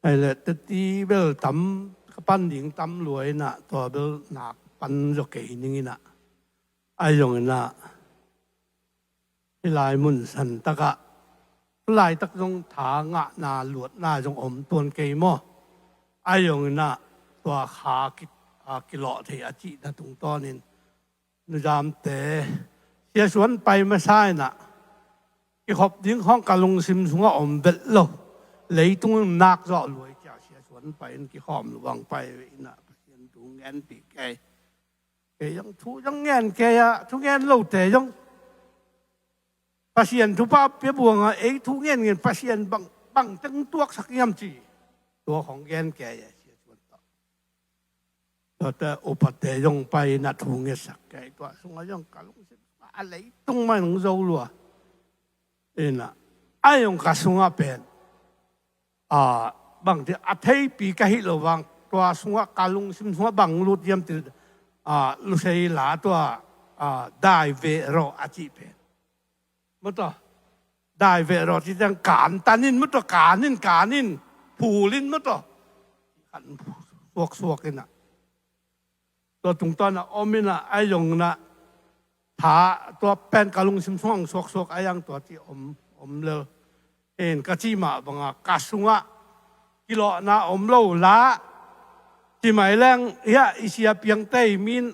係咧，一啲俾抌班年抌落那，ตัว俾นักปัน咗幾年那，ไอ้用那，ที่ลายมุนสันตะกะลายตะกงถางะนาหลวดนาจงอมตัวเกยมั่วไอ้用那ตัวขากิโลที่อาจินะตรงตอนนี้นุจามเตะเสียสวนไปไม่ใช่น่ะที่ขอบดิ้งห้องกะลงซิมสงอมเบ็ดโลเลยตรงนักจ่อรวยจ่าเสียสวนไปที่หอมระวังไปน่ะเสียนถุงเงินปีแกยังทุยังเงินแกอะทุเงินโลแต่ยังpasien tu pa pe buang a ei thu ngen ngen pasien bang teng tuak sak yam chi ตัวของแกนแกเสียส่วนต่อแต่อุปเตยงไปนัดทุงเงสักแกตัวสงยงกะลงสิอะไรตรงมาหนงโจลัวน่ะไอ้ยงกะสงะเป็นบางทีอัฐิปีกะหิระวังตัวสงะกะลงสิมสงะบังลุดยามติลุเซยลาตัวได้เวโรอาจิเป็นมั้งต่อได้เวโรที่จังการตันินมั้งต่อการนินผู้ลิ้นมั้งต่อขันสวกกันน่ะตัวตรงตอนน่ะอมิน่ะไอ้ยงน่ะถาตัวเป็นกะลุงซิมซ่องสวกไอ้ยังตัวที่อมเลเอ็นกะจีมาบังกะสุงะกิโลน่ะอมโลละที่หมายแรงเฮียอิเสียเปียงเตยมิน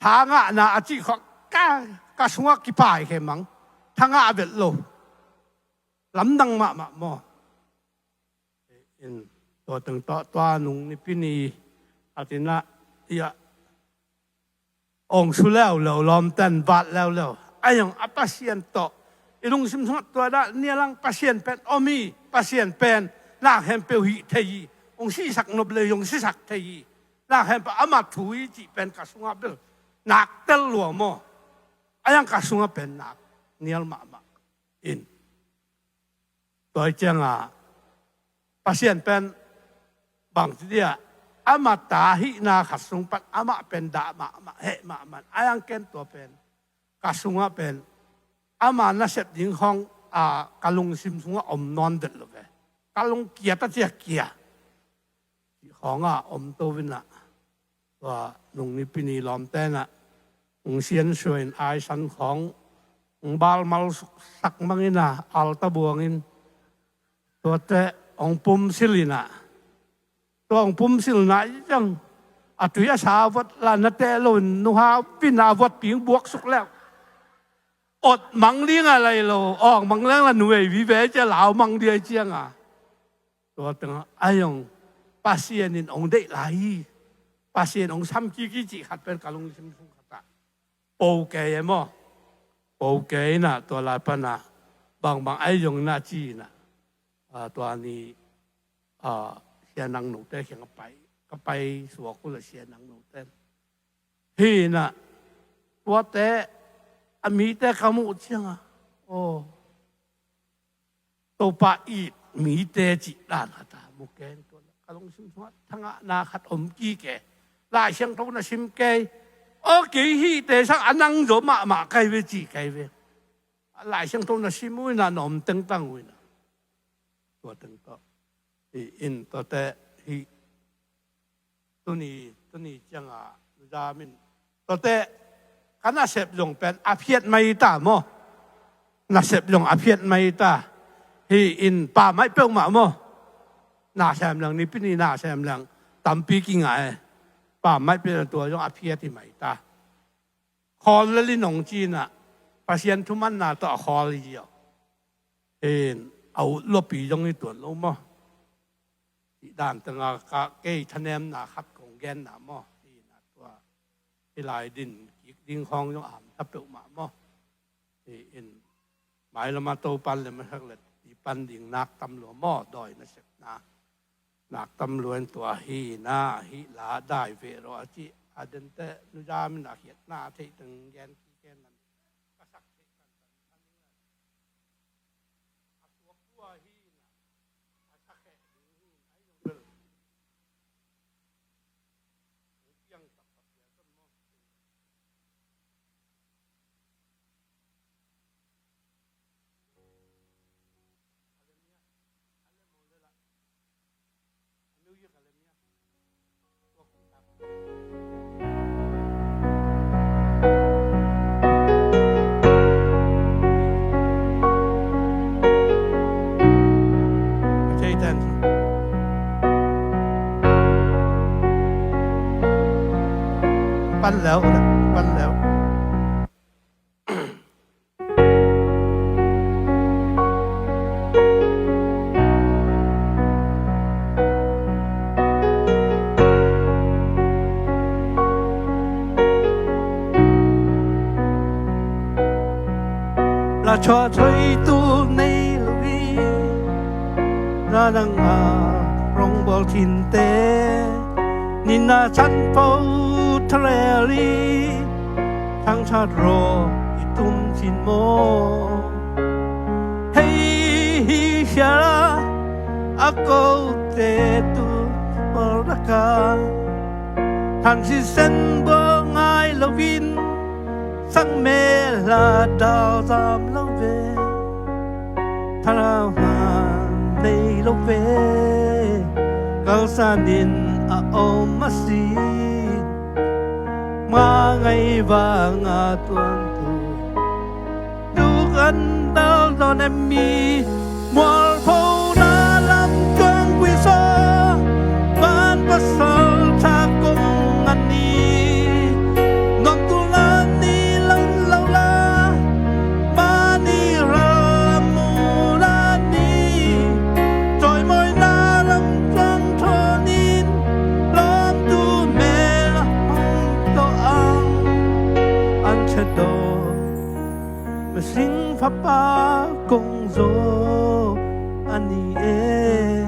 ทางะน่ะอาจิขกะสุงะกี่ป่ายแค่มั้งทางะเบ็ดโลลำดังมะมอตัวตึงตัวนุ่งนี่พี่นี่อาทิตย์ละองสุแล้วล้อมตันบาดแล้วไอ้ยังอัปเสียนต่ออีลุงซิมสงตัวละเนี่ยลังปเสียนเป็นอมีปเสียนเป็นลากแฮมเปียวหิเทยีองศิสักนบเลยองศิสักเทยีลากแฮมเป็นอามาถุยจีเป็นกสุงะเบลนักเตลหลวมอไอ้ยังกสุงะเป็นนักเนี่ยลมาอินตัวเจ้าปเสียนเป็นบางทีอ่ะอามาตาหินาขัดสุงปัดอามาเป็นดามาเหมามันอายังเกนตัวเป็นกัดสุงเป็นอามาน่าเสพยิงห้องกะลุงซิมสุงอมนอนเด็ดเลยกะลุงเกียร์ตะเจียเกียร์ของอมตัววินะว่าลุงนี่ปีนี้ล้อมแต่น่ะลุงเสียนสวยไอสันของบาลมาลสักมังอินะอัลตะบวงินตัวแต่องปุ่มสิลินะตัวองปุ่มสิลินะยังตุยสาวัดลานเตลุนนุฮาวินาวัดปิงบวกสุกแล้วอดมังเลี้ยงอะไรเราออกมังเลี้ยงละหน่วยวิเวจะเหลามังเดียเจียงตัวตึงไอ้ยังภาษาเนินองได้หลายภาษาองซ้ำกี่จีขัดเป็นกาลงซิมซุงขัดปูเกยมั้งปูเกยน่ะตัวลายปนะบางไอ้ยังน่าจีน่ะตัวนี้เสียนังหนูเต้เขียนก็ไปสวกก็เลยเสียนังหนูเต้พี่น่ะตัวเต้มีแต่ขมุเชียงโอ้ตัวป้าอีดมีแต่จิตานตามุกแกนตัวกะลงซิมสวดทั้งนาขัดอมกี้แกลายเชียงทุ่งน่ะซิมแกกี่ฮีแต่สักอันนั่งโจมาไกเวจีไกเวลายเชียงทุ่งน่ะซิมวิน่ะนอมตึงตั้งวิน่ะตัวตึงต่ออินตัวแต่ฮีตัวนี้จังจามินตัวแต่ขณะเสพลงเป็นอภิเษกไม่ตามอน่ะเสพลงอภิเษกไม่ตาฮีอินป่าไม้เปรี้ยวหมาโมน่าแซมหลังนี่พี่นี่น่าแซมหลังตำปีกิ่งไงป่าไม้เป็นตัวยองอภิเษกที่ไม่ตาคอลลินงจีน่ะภาษาทุมันน่าต่อคอลเดียวเอาลบปียองนี่ตัวลงมั้งด่านต่างกะเกยทะแนมนาคัดของแกนหนามั้งที่น่ะตัวที่ลายดินคลองยองอ่ำทับเปิลหมามั้งหมายละมาโตปันเลยมันทักเลยปันดิ่งนักตำรวจม้อดอยนะเสกนักตำรวจตัวฮีนาฮีลาได้เวรอจิอาเดนเตนุจามินาเขียดหน้าที่ตึงแกนขี้แกนนั้นก็สักเทกันตัวตัวฮีนะสักแค่ฮีไอ้ยังเรื่องยังตับเสียต้นม้อ งปั้นแล้วนะปั้นแล้วlà cho thấy tu này lui ra đang rong bol thiên tế nhìn na chăn bao thề li thang cha ro itum chin mo hey hi xa ako te tu oraka than si sen bo ngai lovin sang mê là đào giam lâu về thà nào đây lâu về cao xa điên ôm mắt xin mà ngày và ngà tuần tu du gần đau giòn em mi mùa phố na làm cơn quy so ban bắt sầu cha cùng ăn đi non tu lan sinh pháp ba công dỗ anh e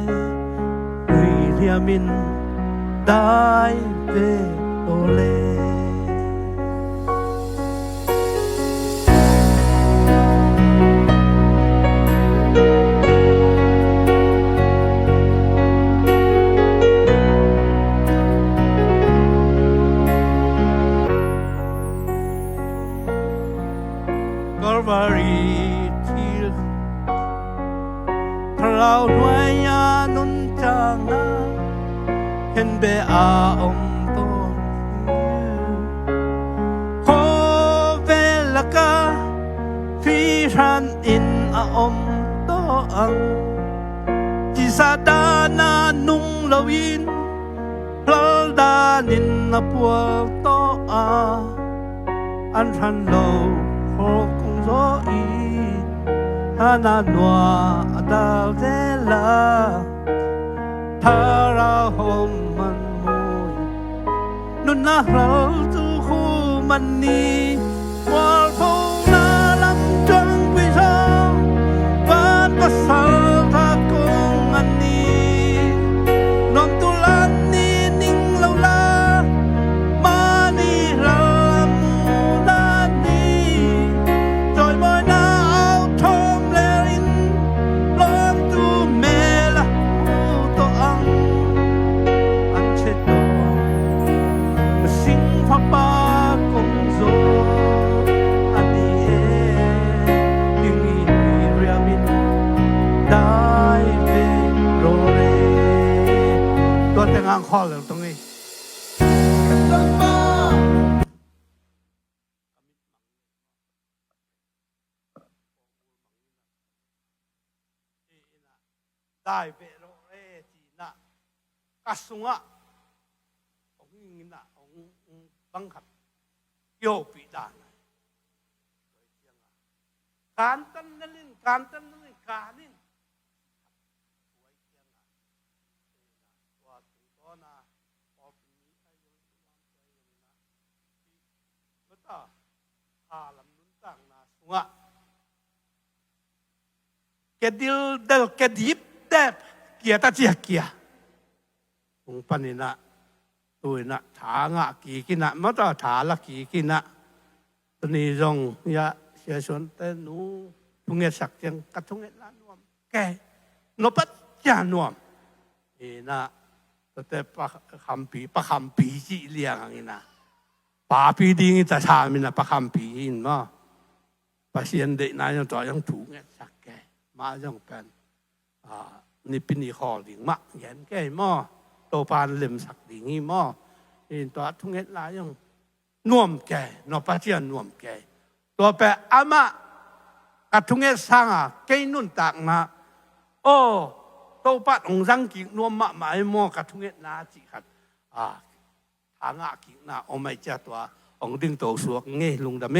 người lia min đại về ô lê Calvary til Trao nuôi nhà nun chang na Hen be a ton Ko ve la ka Phi ran in a to ang Chỉ sa da na nung lâu in Lal da nin na pual to a An ran lâu Ho gió y hana noa dal de la thara hom man môi nun na hral tu khu man ni wal phong na lam trăng quy sa van pa sal tha kong an ni non tu lan ni ning lâu la ma ni la Papa công dỗ anh e nhưng ria min đại về rồi tôi đang ăn kho rồi tông ấy đại về rồi chỉ na kasunga ông nhìn na ông băng khắp yêu bị đàn cán tân lên cán tân lên cán lên cái điều đó cái deep đẹp kia ta chia kia ông pan na tôi na thả ngã kỳ kia na mất rồi thả là kỳ kia na tôi này rong ya sẽ xuân tên nu tung nghe sắc tiếng cắt tung nghe lan nuông cái nó bắt cha nuông thì na tôi te pa kham pi chỉ liang anh na pa pi đi người ta tham mình na pa kham pi in mà pa xiên đệ na yang cho yang thủ nghe sắc cái mà yang penนี่เป็นอีกข้อหนึ่งมะเห็นแก่หม้อโตปานเล่มสักดิ่งหม้อนี่ตัวทุ่งเห็ดลายยังน่วมแก่นอปะเจียนน่วมแก่ตัวแปะอามะกับทุ่งเห็ดสร้างแก่นุ่นต่างมาโอ้ โตปัดองรังกินนัวมาหมายมอกระทุงเอ็ดนาจิขัดทางอากินนาอไม่เจ้าตัวองดึงโตสวกเงี้ยลุงดำเม